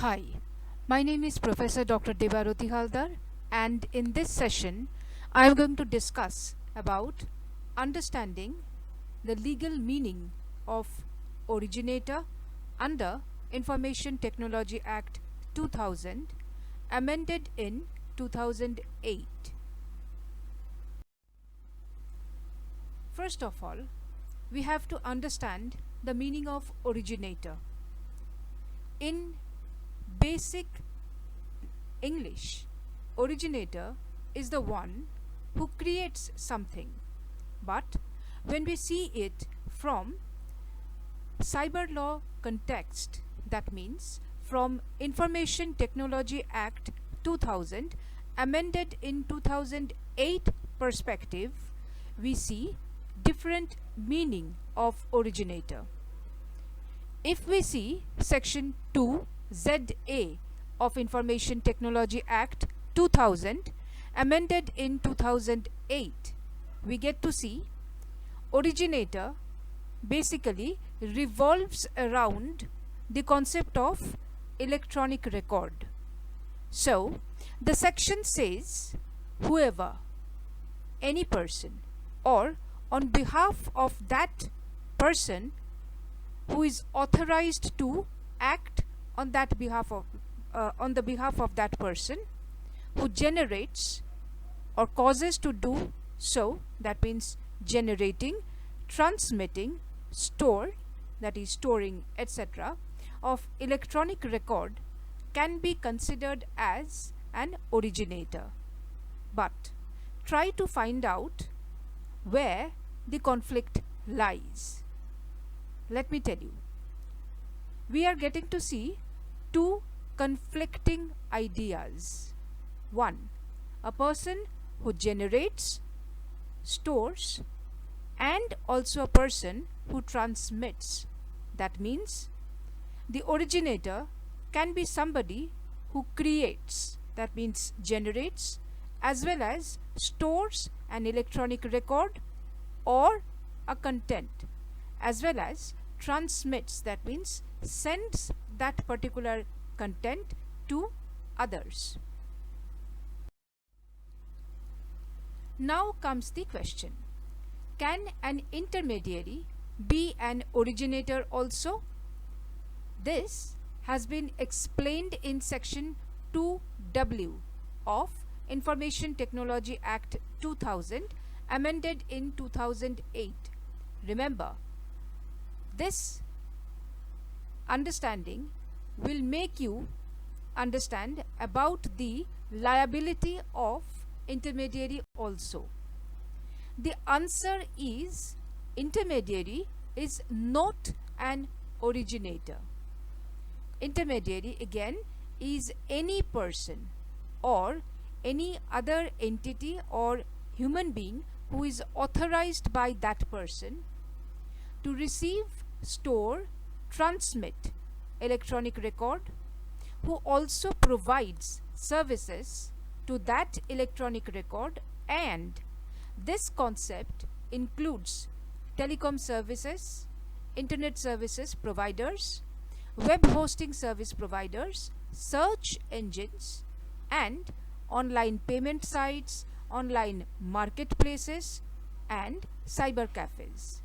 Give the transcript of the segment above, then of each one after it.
Hi, my name is Professor Dr. Debaroti Haldar, and in this session I am going to discuss about understanding the legal meaning of originator under Information Technology Act 2000, amended in 2008. First of all, we have to understand the meaning of originator. In basic English, originator is the one who creates something. But when we see it from cyber law context, that means from Information Technology Act 2000 amended in 2008 perspective, we see different meaning of originator. If we see section 2 ZA of Information Technology Act 2000 amended in 2008, we get to see originator basically revolves around the concept of electronic record. So the section says whoever, any person, or on behalf of that person who is authorized to act on that behalf of on the behalf of that person, who generates or causes to do so, that means generating, transmitting, store, that is storing, etc., of electronic record, can be considered as an originator. But try to find out where the conflict lies. Let me tell you, we are getting to see two conflicting ideas. One, a person who generates, stores, and also a person who transmits. That means the originator can be somebody who creates, that means generates, as well as stores an electronic record or a content, as well as transmits, that means sends that particular content to others. Now comes the question, can an intermediary be an originator also? This has been explained in section 2W of Information Technology Act 2000 amended in 2008. Remember, this understanding will make you understand about the liability of intermediary also. The answer is intermediary is not an originator. Intermediary again is any person or any other entity or human being who is authorized by that person to receive, store, transmit electronic record, who also provides services to that electronic record, and this concept includes telecom services, internet services providers, web hosting service providers, search engines, and online payment sites, online marketplaces, and cyber cafes.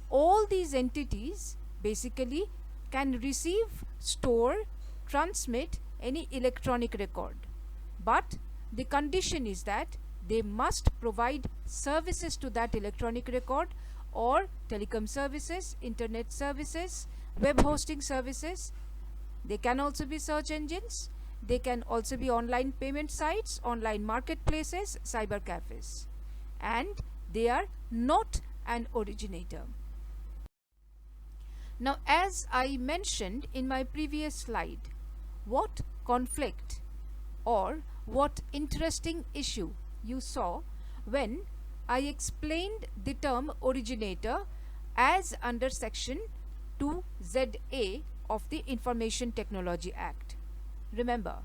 All these entities basically can receive, store, transmit any electronic record. But the condition is that they must provide services to that electronic record, or telecom services, internet services, web hosting services. They can also be search engines. They can also be online payment sites, online marketplaces, cyber cafes. And they are not an originator. Now, as I mentioned in my previous slide, what conflict or what interesting issue you saw when I explained the term originator as under section 2ZA of the Information Technology Act. Remember,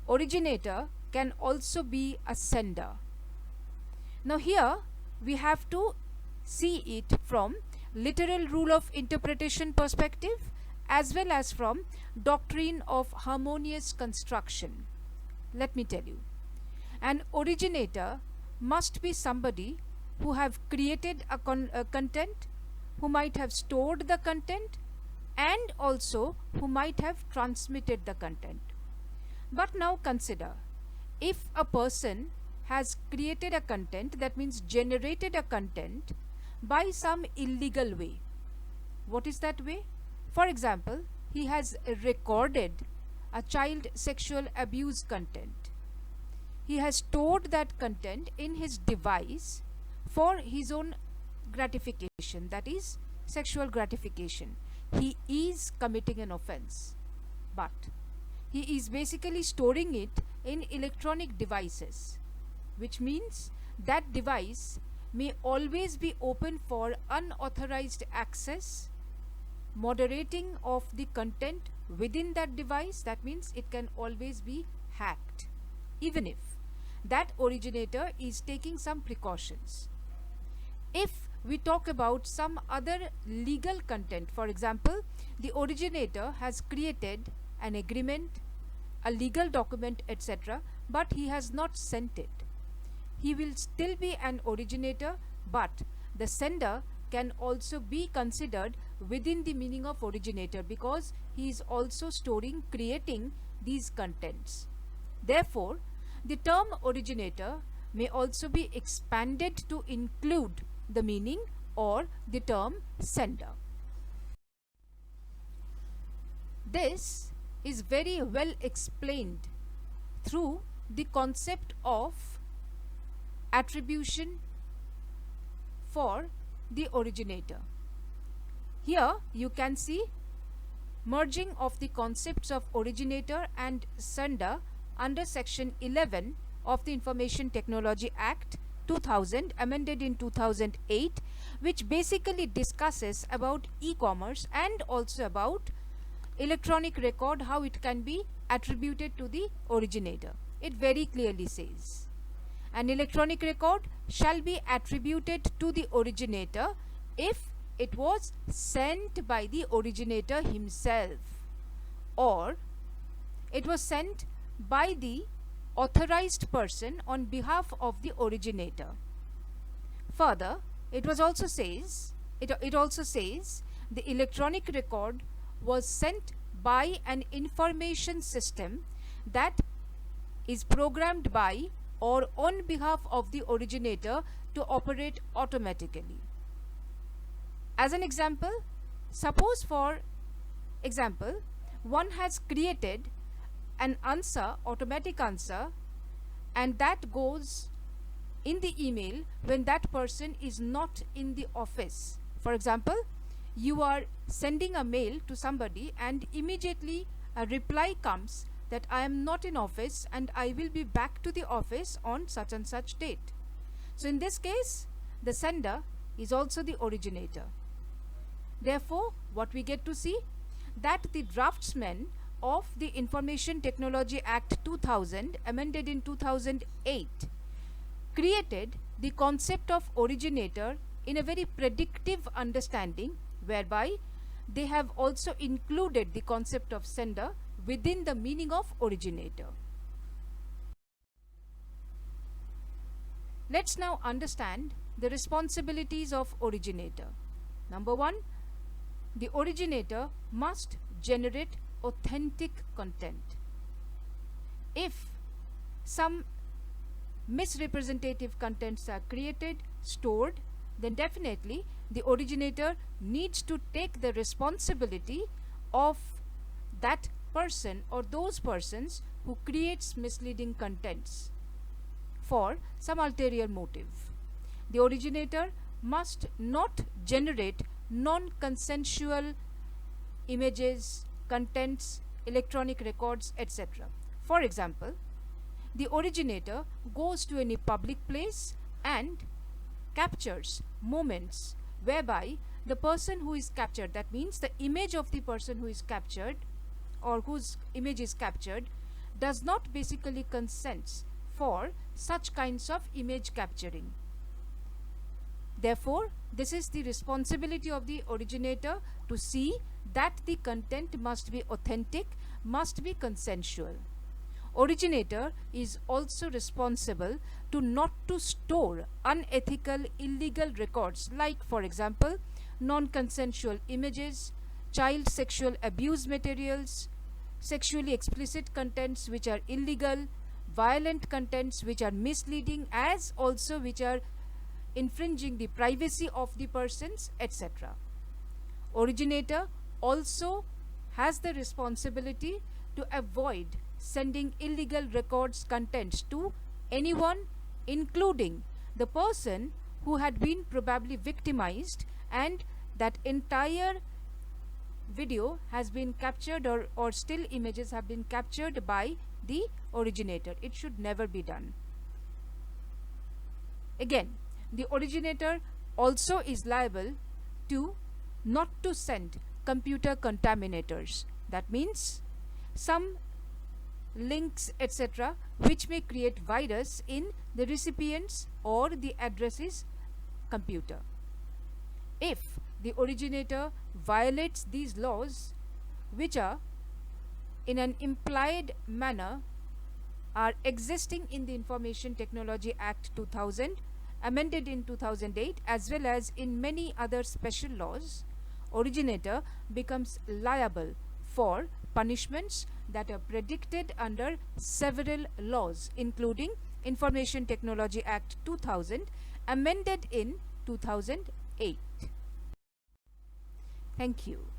originator can also be a sender. Now here we have to see it from literal rule of interpretation perspective as well as from doctrine of harmonious construction. Let me tell you. An originator must be somebody who have created a content, who might have stored the content, and also who might have transmitted the content. But now consider, if a person has created a content, that means generated a content by some illegal way. What is that way? For example, he has recorded a child sexual abuse content. He has stored that content in his device for his own gratification, that is sexual gratification. He is committing an offense, but he is basically storing it in electronic devices, which means that device may always be open for unauthorized access, moderating of the content within that device. That means it can always be hacked, even if that originator is taking some precautions. If we talk about some other legal content, for example, the originator has created an agreement, a legal document, etc., but he has not sent it. He will still be an originator, but the sender can also be considered within the meaning of originator, because he is also storing, creating these contents. Therefore, the term originator may also be expanded to include the meaning or the term sender. This is very well explained through the concept of attribution for the originator. Here you can see merging of the concepts of originator and sender under section 11 of the Information Technology Act 2000, amended in 2008, which basically discusses about e-commerce and also about electronic record, how it can be attributed to the originator. It very clearly says, an electronic record shall be attributed to the originator if it was sent by the originator himself, or it was sent by the authorized person on behalf of the originator. Further, it also says the electronic record was sent by an information system that is programmed by or on behalf of the originator to operate automatically. As an example, suppose for example, one has created an answer, automatic answer, and that goes in the email when that person is not in the office. For example, you are sending a mail to somebody and immediately a reply comes that I am not in office and I will be back to the office on such and such date. So in this case, the sender is also the originator. Therefore, what we get to see, that the draftsman of the Information Technology Act 2000, amended in 2008, created the concept of originator in a very predictive understanding, whereby they have also included the concept of sender within the meaning of originator. Let's now understand the responsibilities of originator. Number one, the originator must generate authentic content. If some misrepresentative contents are created, stored, then definitely the originator needs to take the responsibility of that person or those persons who creates misleading contents for some ulterior motive. The originator must not generate non-consensual images, contents, electronic records, etc. For example, the originator goes to any public place and captures moments whereby the person who is captured, that means the image of the person who is captured or whose image is captured, does not basically consent for such kinds of image capturing. Therefore, this is the responsibility of the originator to see that the content must be authentic, must be consensual. Originator is also responsible to not to store unethical, illegal records like, for example, non-consensual images, child sexual abuse materials, sexually explicit contents which are illegal, violent contents which are misleading, as also which are infringing the privacy of the persons, etc. Originator also has the responsibility to avoid sending illegal records contents to anyone, including the person who had been probably victimized, and that entire video has been captured or still images have been captured by the originator. It should never be done. Again, the originator also is liable to not to send computer contaminators. That means some links, etc., which may create virus in the recipient's or the address's computer. If the originator violates these laws, which are in an implied manner are existing in the Information Technology Act 2000, amended in 2008, as well as in many other special laws, originator becomes liable for punishments that are predicted under several laws, including Information Technology Act 2000, amended in 2008. Thank you.